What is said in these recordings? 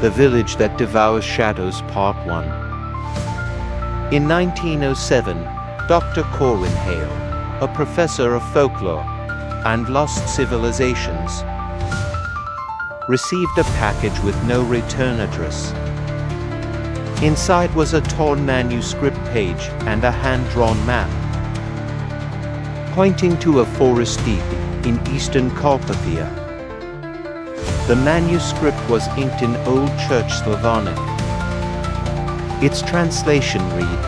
The Village That Devours Shadows Part 1. In 1907, Dr. Corwin Hale, a professor of folklore and lost civilizations, received a package with no return address. Inside was a torn manuscript page and a hand-drawn map, pointing to a forest deep in eastern Carpathia. The manuscript was inked in Old Church Slavonic. Its translation read,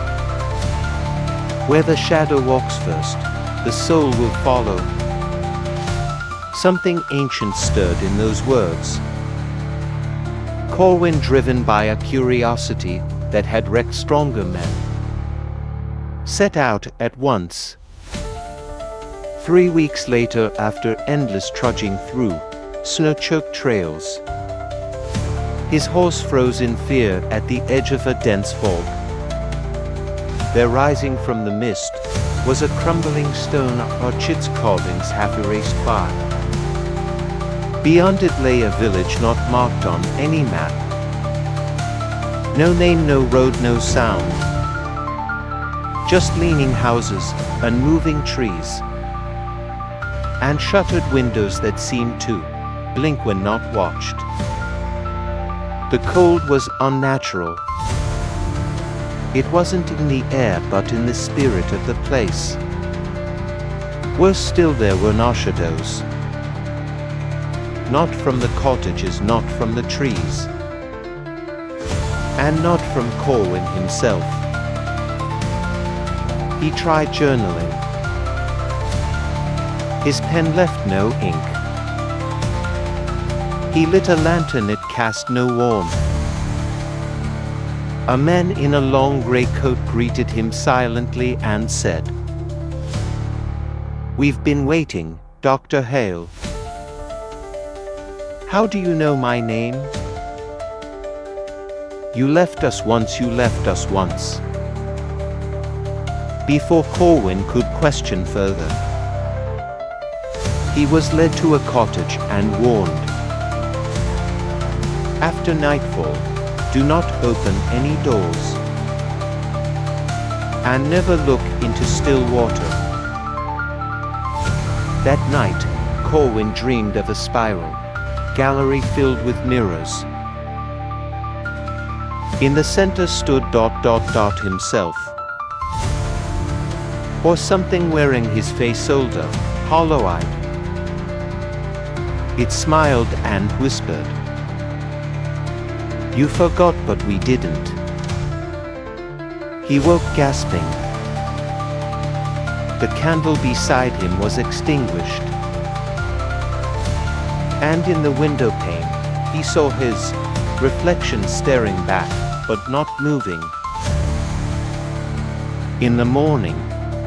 "Where the shadow walks first, the soul will follow." Something ancient stirred in those words. Corwin, driven by a curiosity that had wrecked stronger men, set out at once. 3 weeks later, after endless trudging through snow-choked trails, his horse froze in fear at the edge of a dense fog. There, rising from the mist, was a crumbling stone arch, its carvings half erased by. Beyond it lay a village not marked on any map. No name, no road, no sound. Just leaning houses and moving trees, and shuttered windows that seemed to blink when not watched. The cold was unnatural. It wasn't in the air but in the spirit of the place. Worse still, there were no shadows. Not from the cottages, not from the trees, and not from Corwin himself. He tried journaling. His pen left no ink. He lit a lantern, it cast no warmth. A man in a long grey coat greeted him silently and said, "We've been waiting, Dr. Hale." "How do you know my name?" "You left us once, you left us once." Before Corwin could question further, he was led to a cottage and warned, "After nightfall, do not open any doors, and never look into still water." That night, Corwin dreamed of a spiral gallery filled with mirrors. In the center stood ... himself, or something, wearing his face older, hollow-eyed. It smiled and whispered, "You forgot, but we didn't." He woke gasping. The candle beside him was extinguished, and in the window pane, he saw his reflection staring back, but not moving. In the morning,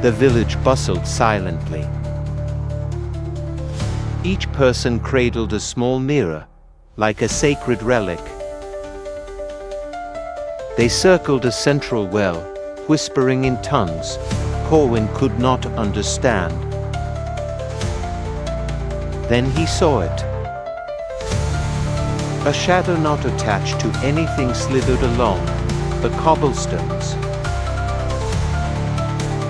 the village bustled silently. Each person cradled a small mirror, like a sacred relic. They circled a central well, whispering in tongues Corwin could not understand. Then he saw it. A shadow not attached to anything slithered along the cobblestones,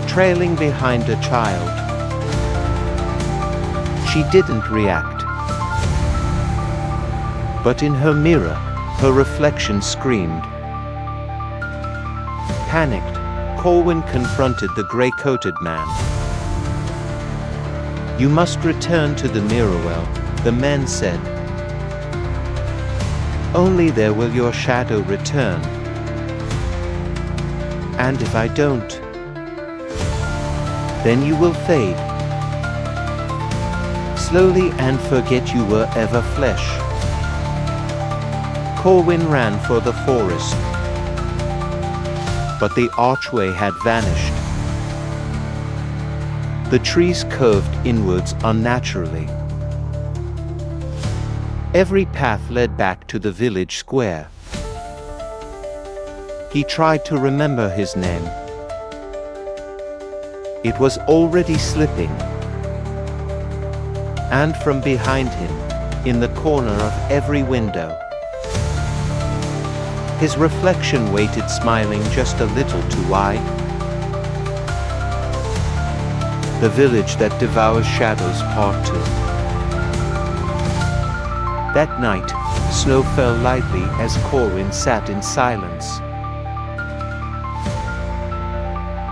trailing behind a child. She didn't react, but in her mirror, her reflection screamed. Panicked, Corwin confronted the grey-coated man. "You must return to the mirror well," the man said. "Only there will your shadow return. And if I don't, then you will fade slowly and forget you were ever flesh." Corwin ran for the forest, but the archway had vanished. The trees curved inwards unnaturally. Every path led back to the village square. He tried to remember his name. It was already slipping. And from behind him, in the corner of every window, His reflection waited, smiling just a little too wide. The Village That Devours Shadows Part 2. That night, snow fell lightly as Corwin sat in silence,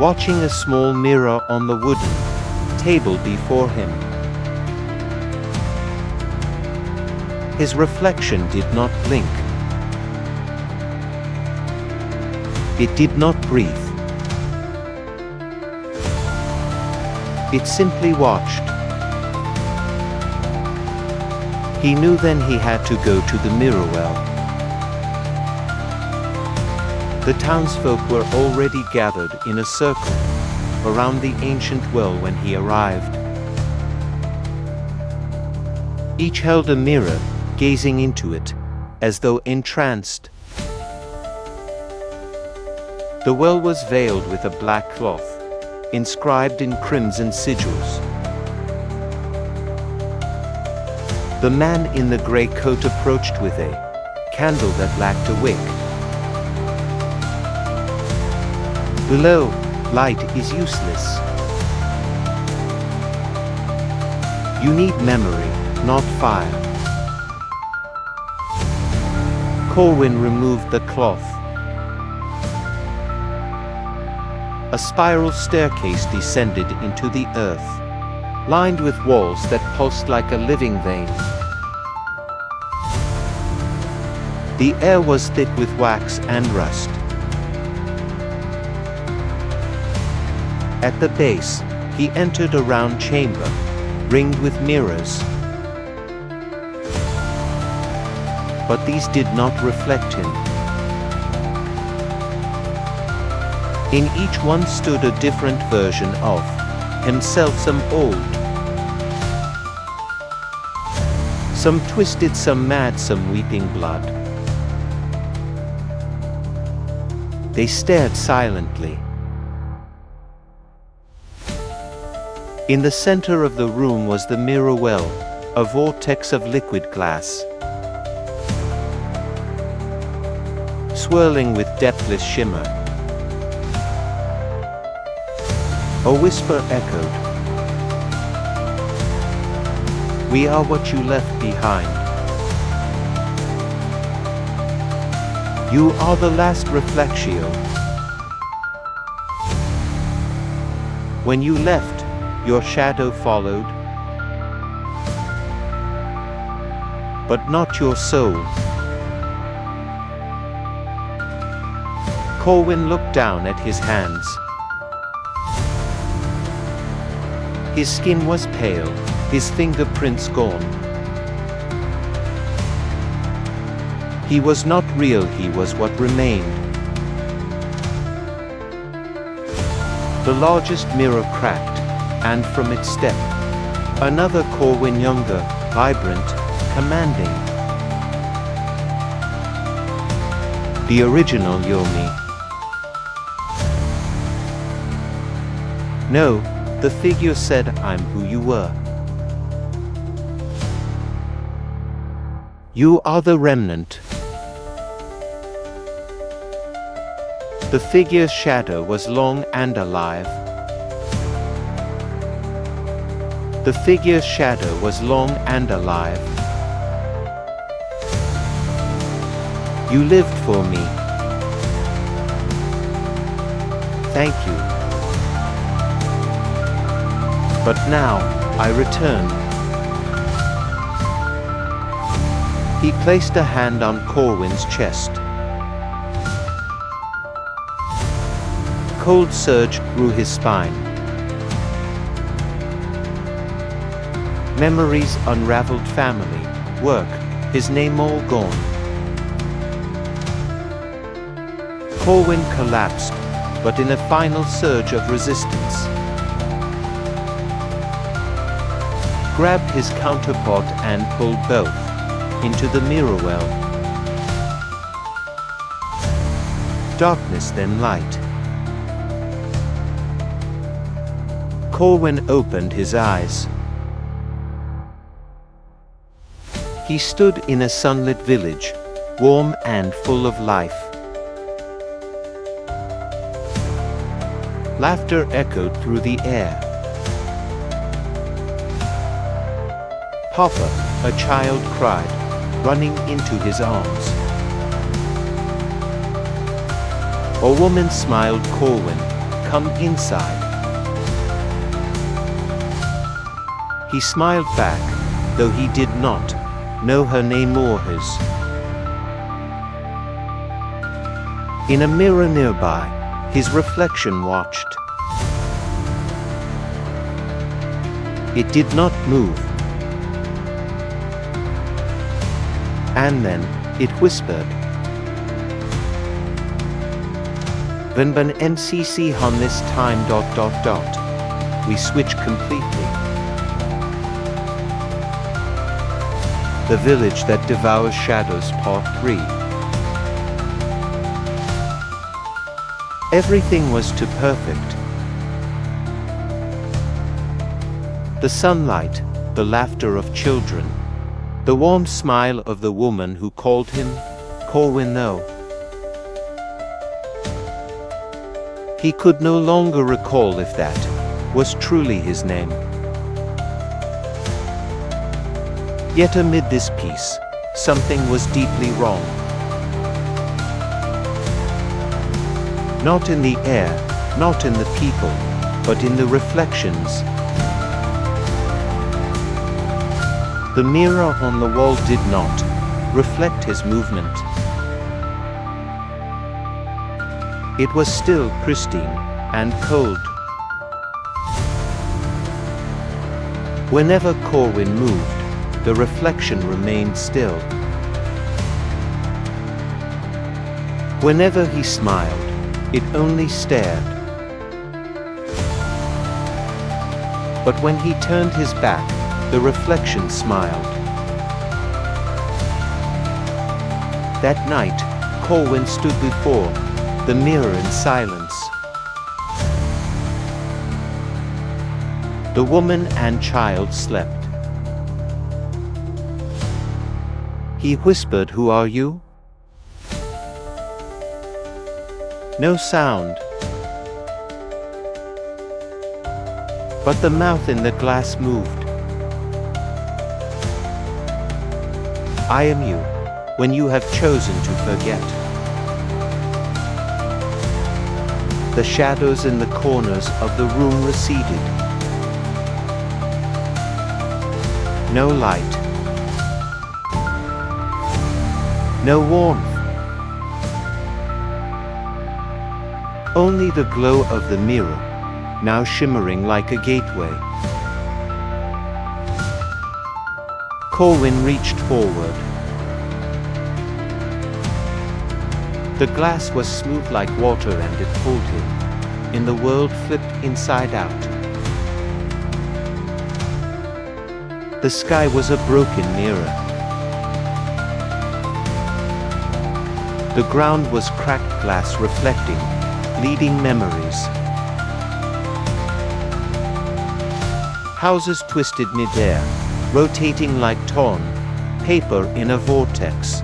watching a small mirror on the wooden table before him. His reflection did not blink. It did not breathe. It simply watched. He knew then he had to go to the mirror well. The townsfolk were already gathered in a circle around the ancient well when he arrived. Each held a mirror, gazing into it, as though entranced. The well was veiled with a black cloth, inscribed in crimson sigils. The man in the grey coat approached with a candle that lacked a wick. Below, light is useless. You need memory, not fire. Corwin removed the cloth. A spiral staircase descended into the earth, lined with walls that pulsed like a living vein. The air was thick with wax and rust. At the base, he entered a round chamber, ringed with mirrors. But these did not reflect him. In each one stood a different version of himself, some old, some twisted, some mad, some weeping blood. They stared silently. In the center of the room was the mirror well, a vortex of liquid glass, swirling with depthless shimmer. A whisper echoed. We are what you left behind. You are the last reflectio. When you left, your shadow followed, but not your soul. Corwin looked down at his hands. His skin was pale, his fingerprints gone. He was not real, he was what remained. The largest mirror cracked, and from its step, another Corwin, younger, vibrant, commanding. The original Yomi. No, the figure said, I'm who you were. You are the remnant. The figure's shadow was long and alive. The figure's shadow was long and alive. You lived for me. Thank you. But now, I return. He placed a hand on Corwin's chest. Cold surged through his spine. Memories unraveled, family, work, his name all gone. Corwin collapsed, but in a final surge of resistance, grabbed his counterpart and pulled both into the mirror well. Darkness, then light. Corwin opened his eyes. He stood in a sunlit village, warm and full of life. Laughter echoed through the air. "Papa," a child cried, running into his arms. A woman smiled. "Corwin, come inside." He smiled back, though he did not know her name or his. In a mirror nearby, his reflection watched. It did not move. And then, it whispered. "When NCC on this time ... we switch completely." The Village That Devours Shadows Part 3. Everything was too perfect. The sunlight, the laughter of children, the warm smile of the woman who called him Corwin. No. He could no longer recall if that was truly his name. Yet amid this peace, something was deeply wrong. Not in the air, not in the people, but in the reflections. The mirror on the wall did not reflect his movement. It was still pristine and cold. Whenever Corwin moved, the reflection remained still. Whenever he smiled, it only stared. But when he turned his back, the reflection smiled. That night, Corwin stood before the mirror in silence. The woman and child slept. He whispered, "Who are you?" No sound. But the mouth in the glass moved. "I am you, when you have chosen to forget." The shadows in the corners of the room receded. No light. No warmth. Only the glow of the mirror, now shimmering like a gateway. Corwin reached forward. The glass was smooth like water and it pulled him, and the world flipped inside out. The sky was a broken mirror. The ground was cracked glass reflecting bleeding memories. Houses twisted mid-air, rotating like torn paper in a vortex.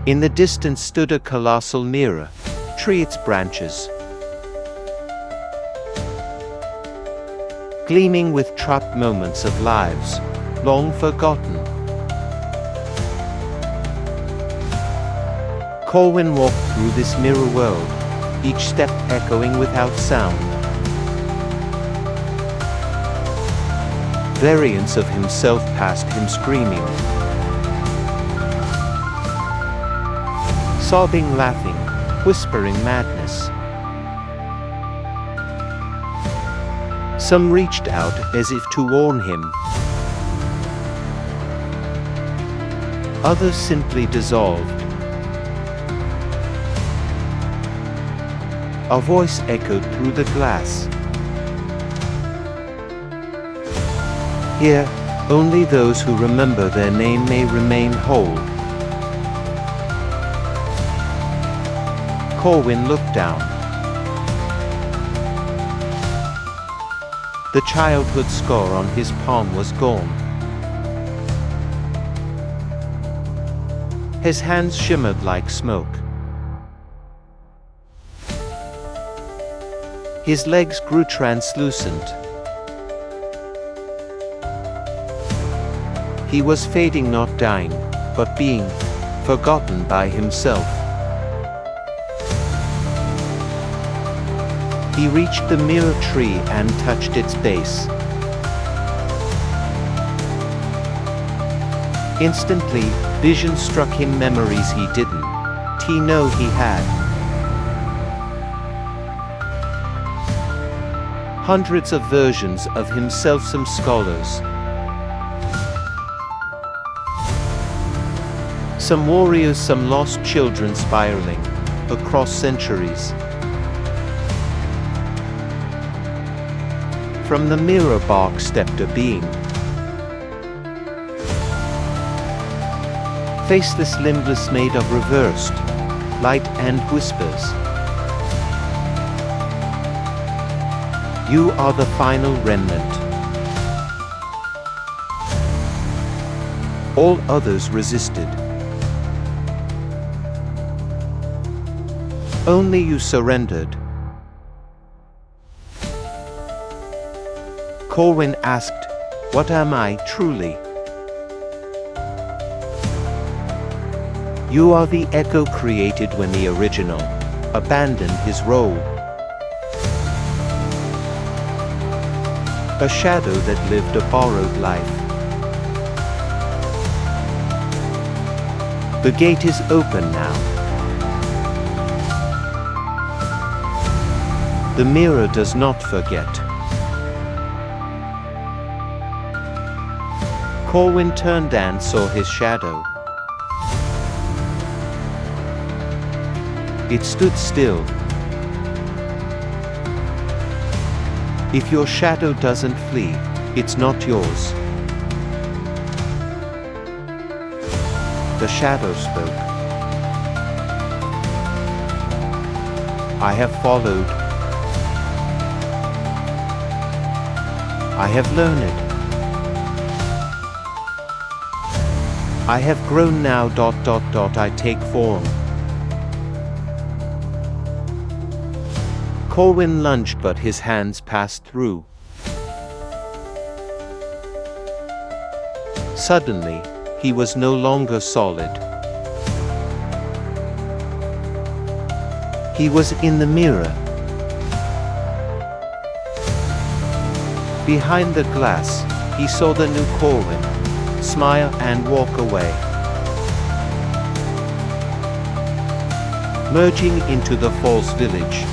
In the distance stood a colossal mirror, tree its branches, gleaming with trapped moments of lives long forgotten. Corwin walked through this mirror world, each step echoing without sound. Variants of himself passed him screaming, sobbing, laughing, whispering madness. Some reached out as if to warn him. Others simply dissolved. A voice echoed through the glass. Here, only those who remember their name may remain whole. Corwin looked down. The childhood scar on his palm was gone. His hands shimmered like smoke. His legs grew translucent. He was fading, not dying, but being forgotten by himself. He reached the mirror tree and touched its base. Instantly, vision struck him, memories he didn't know he had. Hundreds of versions of himself, some scholars, some warriors, some lost children, spiraling across centuries. From the mirror bark stepped a being, faceless, limbless, made of reversed light and whispers. You are the final remnant. All others resisted. Only you surrendered. Corwin asked, "What am I truly?" You are the echo created when the original abandoned his role. A shadow that lived a borrowed life. The gate is open now. The mirror does not forget. Corwin turned and saw his shadow. It stood still. If your shadow doesn't flee, it's not yours. The shadow spoke. I have followed. I have learned. I have grown now. I take form. Corwin lunged, but his hands passed through. Suddenly, he was no longer solid. He was in the mirror. Behind the glass, he saw the new Corwin smile and walk away, merging into the false village.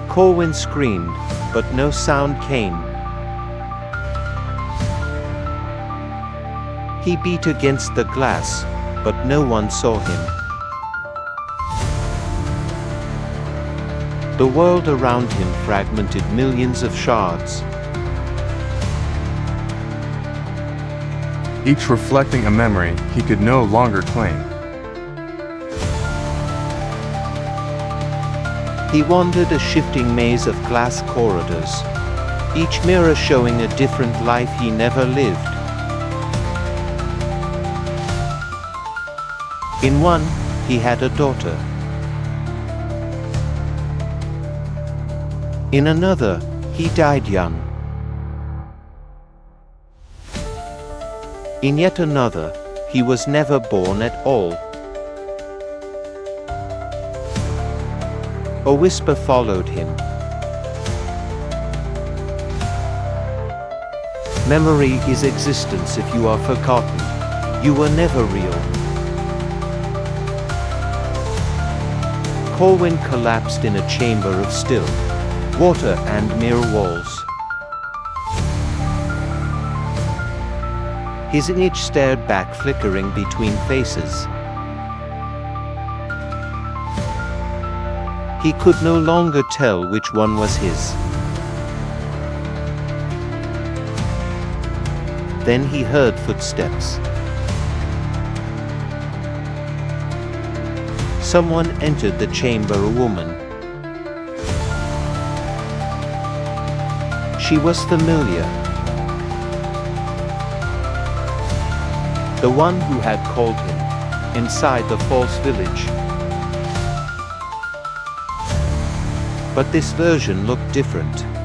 Corwin screamed, but no sound came. He beat against the glass, but no one saw him. The world around him fragmented, millions of shards, each reflecting a memory he could no longer claim. He wandered a shifting maze of glass corridors, each mirror showing a different life he never lived. In one, he had a daughter. In another, he died young. In yet another, he was never born at all. A whisper followed him. Memory is existence. If you are forgotten, you were never real. Corwin collapsed in a chamber of still water and mirror walls. His image stared back, flickering between faces. He could no longer tell which one was his. Then he heard footsteps. Someone entered the chamber, a woman. She was familiar. The one who had called him inside the false village. But this version looked different.